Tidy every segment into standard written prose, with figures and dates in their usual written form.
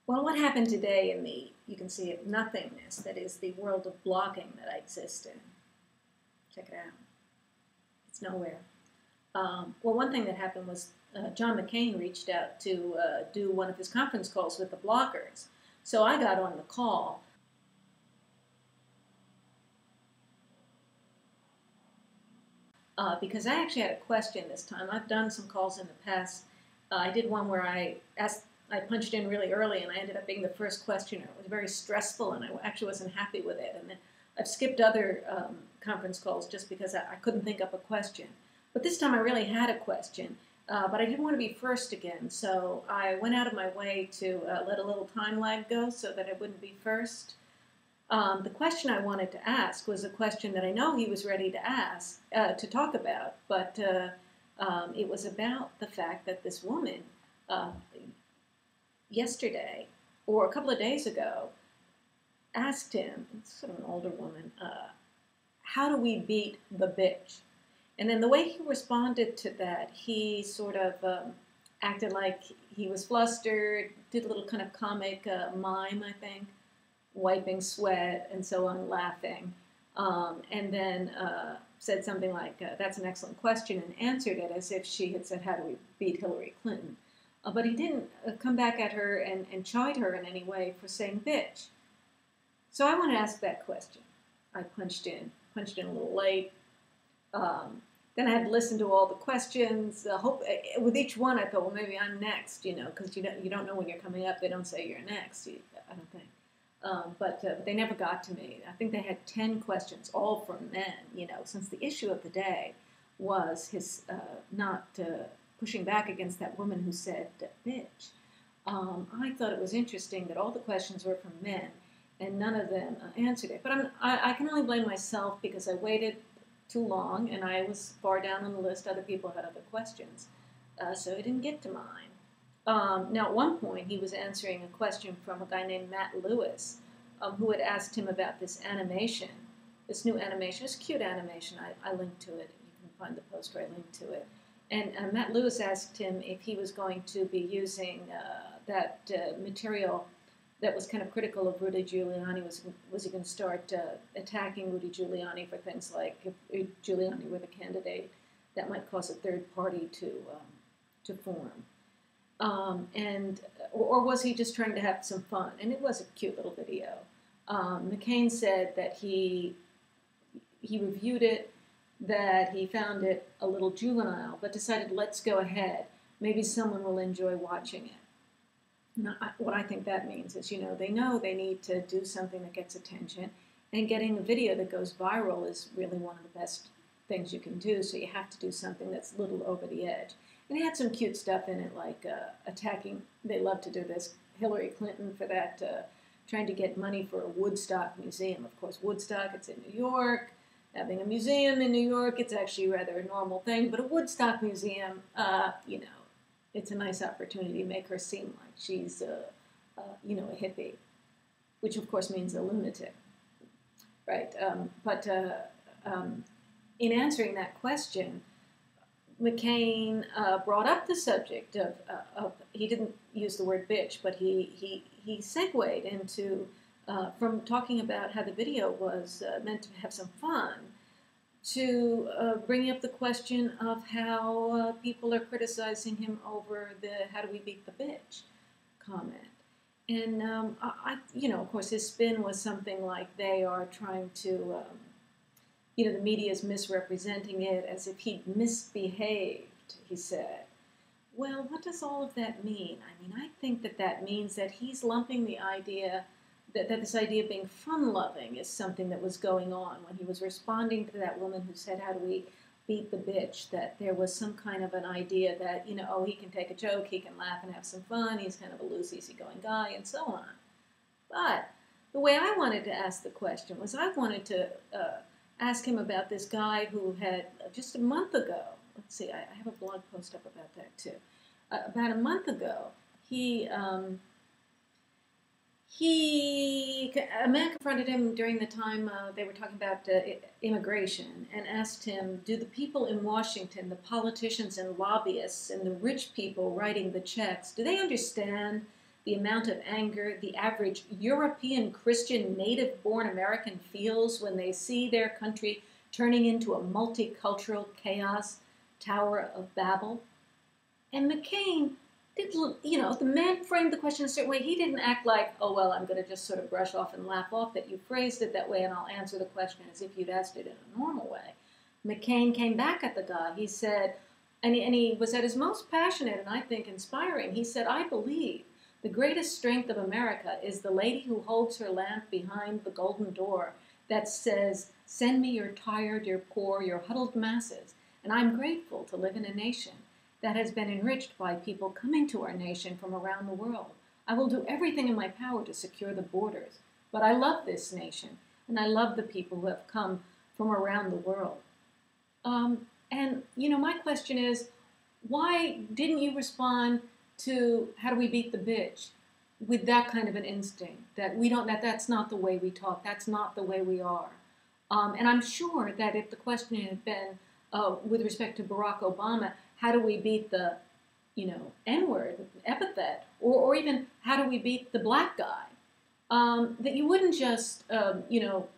Well, what happened today in the, you can see it, nothingness, that is the world of blocking that I exist in. Check it out. It's nowhere. Well, one thing that happened was John McCain reached out to do one of his conference calls with the bloggers. So I got on the call. Because I actually had a question this time. I've done some calls in the past. I did one where I punched in really early and I ended up being the first questioner. It was very stressful and I actually wasn't happy with it. And then I've skipped other conference calls just because I couldn't think up a question. But this time I really had a question, but I didn't want to be first again. So I went out of my way to let a little time lag go so that I wouldn't be first. The question I wanted to ask was a question that I know he was ready to ask, to talk about, but it was about the fact that this woman yesterday, or a couple of days ago, asked him, it's sort of an older woman, how do we beat the bitch? And then the way he responded to that, he sort of acted like he was flustered, did a little kind of comic mime, I think, wiping sweat and so on, laughing, and then said something like, that's an excellent question, and answered it as if she had said, how do we beat Hillary Clinton? But he didn't come back at her and chide her in any way for saying bitch. So I want to ask that question. I punched in a little late. Then I had to listen to all the questions. With each one, I thought, well, maybe I'm next, because you don't know when you're coming up. They don't say you're next, I don't think. But they never got to me. I think they had 10 questions, all from men, since the issue of the day was his not pushing back against that woman who said, bitch. I thought it was interesting that all the questions were from men, and none of them answered it. But I can only blame myself because I waited too long, and I was far down on the list. Other people had other questions, so I didn't get to mine. Now, at one point, he was answering a question from a guy named Matt Lewis, who had asked him about this animation, this new animation. It's a cute animation. I linked to it. You can find the post where I linked to it. And Matt Lewis asked him if he was going to be using that material that was kind of critical of Rudy Giuliani. Was he going to start attacking Rudy Giuliani for things like, if Giuliani were the candidate, that might cause a third party to form. Or was he just trying to have some fun? And it was a cute little video. McCain said that he reviewed it, that he found it a little juvenile, but decided, let's go ahead. Maybe someone will enjoy watching it. Now, what I think that means is, they know they need to do something that gets attention, and getting a video that goes viral is really one of the best things you can do, so you have to do something that's a little over the edge. And it had some cute stuff in it, like attacking, they love to do this, Hillary Clinton for that, trying to get money for a Woodstock museum. Of course, Woodstock, it's in New York. Having a museum in New York, it's actually rather a normal thing. But a Woodstock museum, it's a nice opportunity to make her seem like she's, a hippie, which of course means a lunatic, right? In answering that question, McCain brought up the subject of he didn't use the word bitch, but he segued into from talking about how the video was meant to have some fun to bringing up the question of how people are criticizing him over the "how do we beat the bitch" comment. And of course, his spin was something like they are trying to. The media is misrepresenting it as if he'd misbehaved, he said. Well, what does all of that mean? I think that means that he's lumping the idea, that this idea of being fun-loving is something that was going on when he was responding to that woman who said, how do we beat the bitch, that there was some kind of an idea that, he can take a joke, he can laugh and have some fun, he's kind of a loose, easygoing guy, and so on. But the way I wanted to ask the question was I wanted to ask him about this guy who had, just a month ago, let's see, I have a blog post up about that too. About a month ago, a man confronted him during the time they were talking about immigration and asked him, do the people in Washington, the politicians and lobbyists and the rich people writing the checks, do they understand the amount of anger the average European Christian native-born American feels when they see their country turning into a multicultural chaos Tower of Babel. And McCain didn't, the man framed the question a certain way. He didn't act like, oh, well, I'm going to just sort of brush off and laugh off that you phrased it that way and I'll answer the question as if you'd asked it in a normal way. McCain came back at the guy. He said, and he was at his most passionate and I think inspiring. He said, I believe the greatest strength of America is the lady who holds her lamp behind the golden door that says, send me your tired, your poor, your huddled masses. And I'm grateful to live in a nation that has been enriched by people coming to our nation from around the world. I will do everything in my power to secure the borders. But I love this nation, and I love the people who have come from around the world. My question is, why didn't you respond to how do we beat the bitch with that kind of an instinct that that's not the way we talk, that's not the way we are? And I'm sure that if the question had been with respect to Barack Obama, how do we beat the, N-word epithet, or even how do we beat the black guy, that you wouldn't just,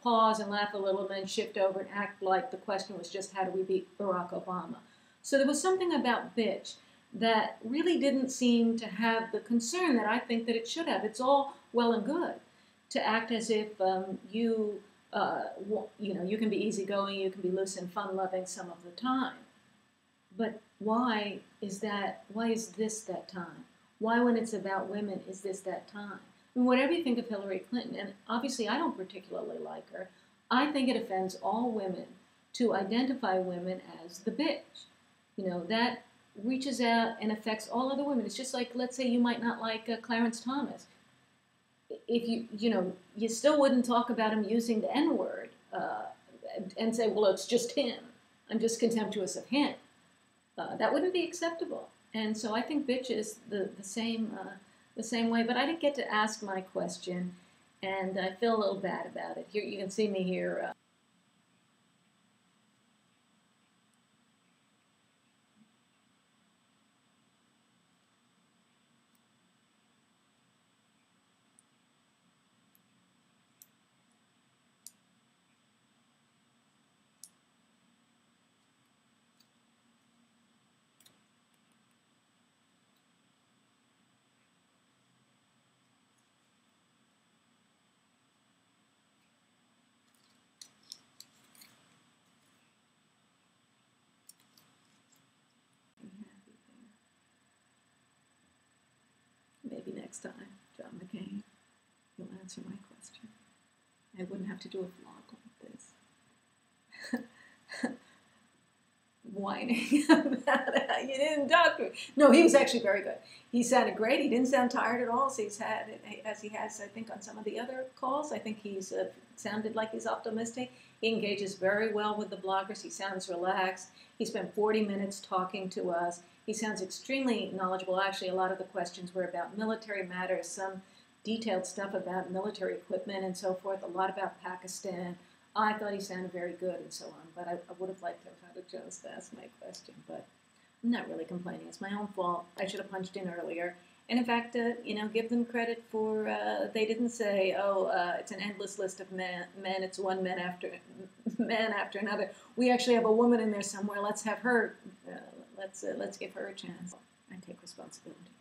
pause and laugh a little and then shift over and act like the question was just how do we beat Barack Obama. So there was something about bitch that really didn't seem to have the concern that I think that it should have. It's all well and good to act as if you can be easygoing, you can be loose and fun-loving some of the time. But why is this that time? Why, when it's about women, is this that time? I mean, whatever you think of Hillary Clinton, and obviously I don't particularly like her, I think it offends all women to identify women as the bitch. That reaches out and affects all other women. It's just like, let's say you might not like Clarence Thomas. If you still wouldn't talk about him using the N-word and say, well, it's just him. I'm just contemptuous of him. That wouldn't be acceptable. And so I think bitch is the same way. But I didn't get to ask my question, and I feel a little bad about it. Here you can see me here. Maybe next time, John McCain, you'll answer my question. I wouldn't have to do a vlog like this. Whining about it. You didn't talk to me. No, he was actually very good. He sounded great. He didn't sound tired at all. So as he has, I think, on some of the other calls. I think he's sounded like he's optimistic. He engages very well with the bloggers. He sounds relaxed. He spent 40 minutes talking to us. He sounds extremely knowledgeable. Actually, a lot of the questions were about military matters, some detailed stuff about military equipment and so forth, a lot about Pakistan. I thought he sounded very good and so on, but I would have liked to have had a chance to ask my question, but I'm not really complaining. It's my own fault. I should have punched in earlier. And in fact, give them credit for, they didn't say, it's an endless list of men, it's one man after another. We actually have a woman in there somewhere. Let's have her, let's give her a chance. I take responsibility.